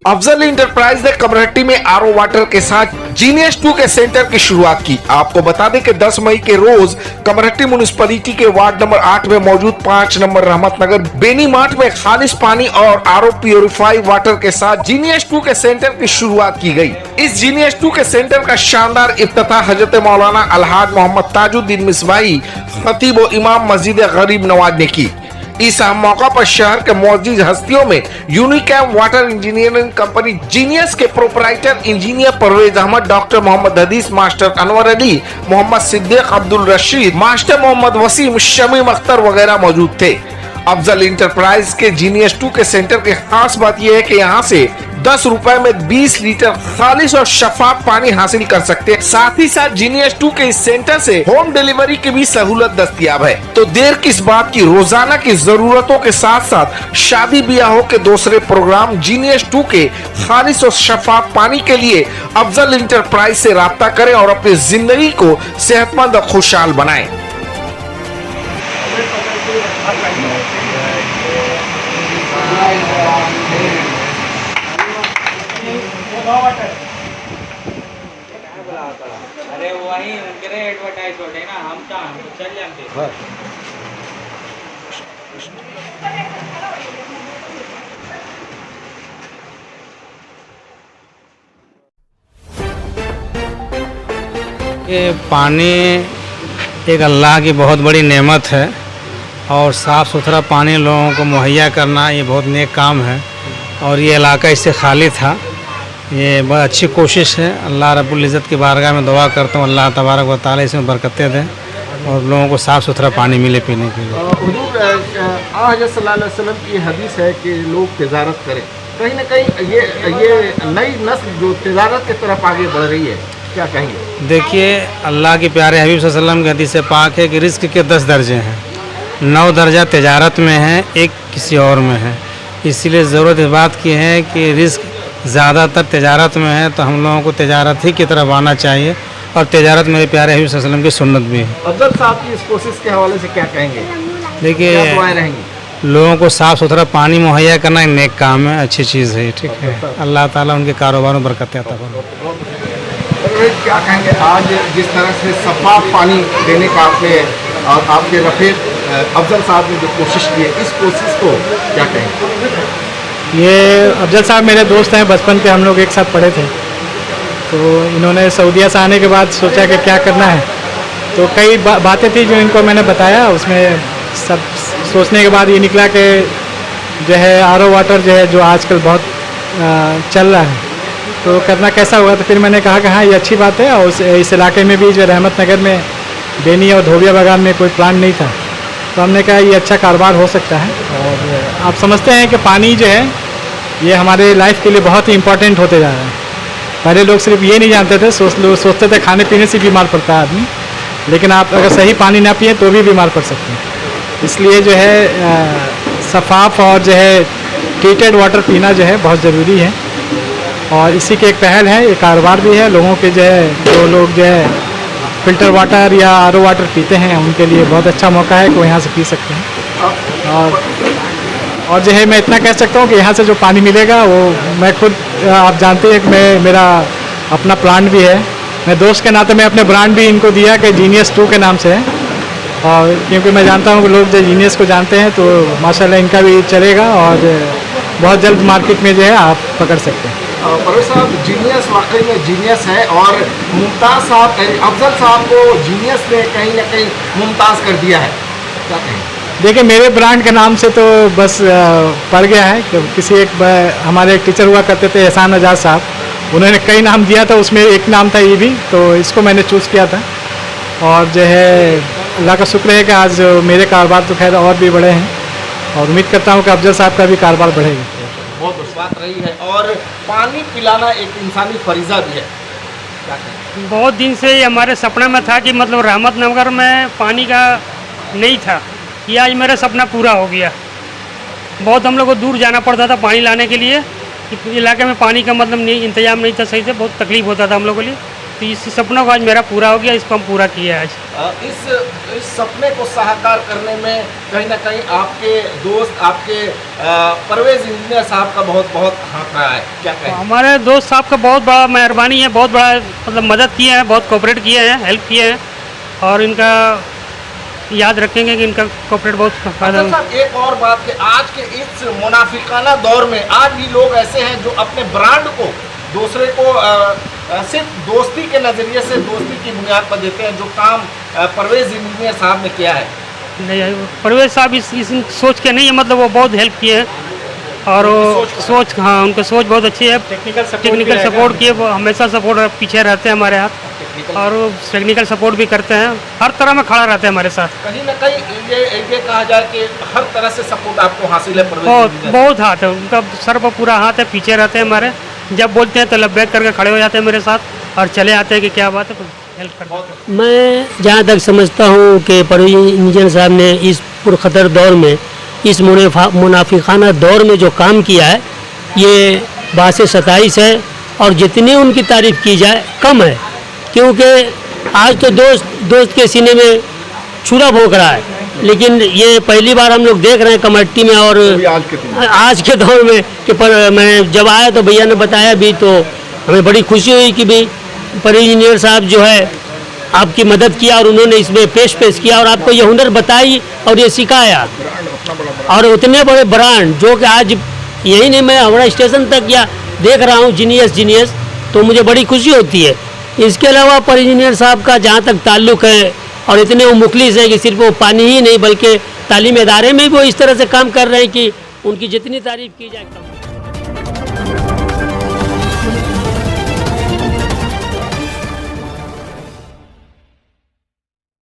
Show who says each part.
Speaker 1: Afzal enterprise ने कमरहट्टी में RO water के साथ जीनियस 2 के सेंटर की शुरुआत की। आपको बता दें कि 10 मई के रोज कमरहट्टी म्युनिसिपैलिटी के वार्ड नंबर 8 में मौजूद 5 नंबर रहमत नगर बेनी मार्ट में खालिश पानी और आरओ प्यूरिफाई वाटर के साथ जीनियस 2 के सेंटर की शुरुआत की गई। इस जीनियस 2 के सेंटर का शानदार इफ्तिताह हजरत मौलाना अलहाज मोहम्मद ताजुद्दीन मिसबाही खतीब व इमाम मस्जिद गरीब नवाज ने की। इस अहम मौका पर शहर के मौजूद हस्तियों में Unicam water engineering company genius के proprietor engineer Parvez Ahmed, doctor Mohammad Hadees, master Anwar Ali, Mohammad Siddiq, Abdul Rashid, master Mohammad Wasim, Shamim Akhtar वगैरह मौजूद थे। अफजल इंटरप्राइज के जीनियस 2 के सेंटर की खास बात यह है कि यहाँ से 10 रुपए में 20 लीटर खालिश और शफाफ पानी हासिल कर सकते हैं। साथ ही साथ जीनियस 2 के इस सेंटर से होम डिलीवरी की भी सहूलत दस्तयाब है। तो देर किस बात की, रोजाना की जरूरतों के साथ साथ शादी ब्याहों के दूसरे प्रोग्राम जीनियस 2 के खालिश और शफाफ पानी के लिए अफजल इंटरप्राइज से राब्ता करें और अपनी जिंदगी को सेहतमंद और खुशहाल बनाएं।
Speaker 2: अरे वही उनके एडवर्टाइज होते ना, हम चल जाते।
Speaker 3: ये पानी एक अल्लाह की बहुत बड़ी नेमत है और साफ़ सुथरा पानी लोगों को मुहैया करना ये बहुत नेक काम है और ये इलाका इससे खाली था। ये बहुत अच्छी कोशिश है। अल्लाह रब्बुल इज़्ज़त की बारगाह में दुआ करता हूँ अल्लाह तबारक व तआला इसमें बरकतें दें और लोगों को साफ़ सुथरा पानी मिले पीने के लिए।
Speaker 1: हुजूर हज़रत सल्लल्लाहु अलैहि वसल्लम की हदीस है कि लोग तिजारत करें, कहीं ना कहीं ये नई नस्ल जो तिजारत की तरफ आगे बढ़ रही है, क्या कहेंगे?
Speaker 3: देखिए, अल्लाह के प्यारे हबीब सल्लल्लाहु अलैहि वसल्लम की हदीस पाक है कि रिज़्क़ के 10 दर्जे हैं, 9 दर्जा तिजारत में है, एक किसी और में है। इसीलिए ज़रूरत इस बात की है कि रिज़्क़ ज़्यादातर तिजारत में है तो हम लोगों को तिजारत ही की तरफ आना चाहिए और तिजारत मेरे प्यारे हबीब सल्लल्लाहु अलैहि वसल्लम की सुन्नत भी है।
Speaker 1: अफजल साहब की इस कोशिश के हवाले से क्या कहेंगे?
Speaker 3: देखिए, लोगों को साफ़ सुथरा पानी मुहैया करना एक नेक काम है, अच्छी चीज़ है। ठीक है, अल्लाह ताला उनके कारोबार में बरकत अता फरमाए।
Speaker 1: क्या कहेंगे आज जिस तरह से शफाफ पानी देने का आपके रफीक अफजल साहब ने जो कोशिश की है, इस कोशिश को क्या कहेंगे?
Speaker 4: ये अफजल साहब मेरे दोस्त हैं, बचपन के हम लोग एक साथ पढ़े थे। तो इन्होंने सऊदीया से आने के बाद सोचा कि क्या करना है, तो कई बातें थी जो इनको मैंने बताया। उसमें सब सोचने के बाद ये निकला कि जो है आरओ वाटर जो है जो आजकल बहुत चल रहा है, तो करना कैसा होगा। तो फिर मैंने कहा कि हाँ, ये अच्छी बात है। और इस इलाके में भी जो रहमत नगर में बेनी और धोबिया बागान में कोई प्लांट नहीं था, तो हमने कहा ये अच्छा कारोबार हो सकता है। और आप समझते हैं कि पानी जो है ये हमारे लाइफ के लिए बहुत ही इम्पोर्टेंट होते जा रहा है। पहले लोग सिर्फ ये नहीं जानते थे, सोचते थे खाने पीने से बीमार पड़ता है आदमी, लेकिन आप अगर सही पानी ना पिए तो भी बीमार पड़ सकते हैं। इसलिए जो है शफाफ और जो है ट्रीटेड वाटर पीना जो है बहुत ज़रूरी है और इसी के एक पहल है, ये कारोबार भी है। लोगों के जो है, जो लोग जो है फ़िल्टर वाटर या आरओ वाटर पीते हैं, उनके लिए बहुत अच्छा मौका है कि वो यहाँ से पी सकते हैं। और जो है मैं इतना कह सकता हूँ कि यहाँ से जो पानी मिलेगा वो मैं खुद, आप जानते हैं कि मेरा अपना प्लांट भी है। मैं दोस्त के नाते मैं अपने ब्रांड भी इनको दिया कि जीनियस 2 के नाम से है, और क्योंकि मैं जानता हूँ कि लोग जो जीनियस को जानते हैं तो माशाल्लाह इनका भी चलेगा और बहुत जल्द मार्केट में जो है आप पकड़ सकते हैं।
Speaker 1: परवेज साहब, जीनियस वाकई में जीनियस है और मुमताज़ साहब, अफजल साहब को जीनियस ने कहीं ना कहीं मुमताज़ कर दिया है, क्या कहें?
Speaker 4: देखिए, मेरे ब्रांड के नाम से तो बस पड़ गया है कि किसी एक हमारे एक टीचर हुआ करते थे एहसान आजाद साहब, उन्होंने कई नाम दिया था, उसमें एक नाम था ये भी, तो इसको मैंने चूज़ किया था। और जो है अल्लाह का शुक्र है कि आज मेरे कारोबार तो खैर और भी बड़े हैं और उम्मीद करता हूँ कि अफजल साहब का भी कारोबार बढ़ेगा।
Speaker 1: बहुत बात रही है और पानी पिलाना एक इंसानी फरीज़ा भी है, क्या कहें?
Speaker 5: बहुत दिन से ये हमारे सपना में था कि मतलब रहमत नगर में पानी का नहीं था, ये आज मेरा सपना पूरा हो गया। बहुत हम लोग को दूर जाना पड़ता था पानी लाने के लिए, इलाके में पानी का मतलब नहीं इंतजाम नहीं था सही से, बहुत तकलीफ होता था हम लोग के लिए। तो इस सपनों का आज मेरा पूरा हो गया, इसको हम पूरा किया है आज।
Speaker 1: इस सपने को साकार करने में कहीं ना कहीं आपके दोस्त, आपके परवेज इंजीनियर साहब का बहुत बहुत हाथ रहा है, क्या कहें?
Speaker 5: हमारे दोस्त साहब का बहुत बड़ा मेहरबानी है, बहुत बड़ा मतलब मदद किए हैं, बहुत कोऑपरेट किए हैं, हेल्प किए हैं, और इनका याद रखेंगे कि इनका कोऑपरेट बहुत फायदा।
Speaker 1: अफजल साहब, एक और बात है, आज के इस मुनाफिकाना दौर में आज भी लोग ऐसे हैं जो अपने ब्रांड को दूसरे को सिर्फ दोस्ती के नज़रिए से, दोस्ती की बुनियाद पर देते हैं, जो काम परवेज इंजीनियर साहब ने किया है।
Speaker 5: नहीं, परवेज साहब इस सोच के नहीं है, मतलब वो बहुत हेल्प किए हैं, और वो सोच, हाँ, उनकी सोच बहुत अच्छी है। टेक्निकल सपोर्ट किए, वो हमेशा सपोर्ट पीछे रहते हैं हमारे हाथ, और वो टेक्निकल सपोर्ट भी करते हैं, हर तरह में खड़ा रहते हैं हमारे साथ।
Speaker 1: कहीं ना कहीं ये कहा जाए कि हर तरह से सपोर्ट आपको हासिल है परवेज
Speaker 5: बहुत
Speaker 1: इंजीनियर।
Speaker 5: बहुत हाथ है उनका, सर पर पूरा हाथ है, पीछे रहते हैं हमारे, जब बोलते हैं तो लब्बैक करके खड़े हो जाते हैं मेरे साथ और चले आते हैं कि क्या बात है, तो हेल्प करते हैं।
Speaker 6: मैं जहाँ तक समझता हूँ कि परवेज इंजीनियर साहब ने इस पुरखतर दौर में, इस मुनाफिकाना दौर में जो काम किया है, ये बासे 27 है, और जितनी उनकी तारीफ़ की जाए कम है, क्योंकि आज तो दोस्त के सीने में छुरा भोंक रहा है, लेकिन ये पहली बार हम लोग देख रहे हैं कमेटी में, और आज के दौर में कि मैं जब आया तो भैया ने बताया भी, तो हमें बड़ी खुशी हुई कि भाई परवेज इंजीनियर साहब जो है आपकी मदद किया, और उन्होंने इसमें पेश किया, और आपको ये हुनर बताई और ये सिखाया, और उतने बड़े ब्रांड जो कि आज यही नहीं, मैं हावड़ा स्टेशन तक या देख रहा हूँ जीनियस, तो मुझे बड़ी खुशी होती है। इसके अलावा परवेज इंजीनियर साहब का जहाँ तक ताल्लुक़ है, और इतने वो मुखलिस है कि सिर्फ वो पानी ही नहीं बल्कि तालीम इदारे में भी वो इस तरह से काम कर रहे हैं कि उनकी जितनी तारीफ़ की जाए कम।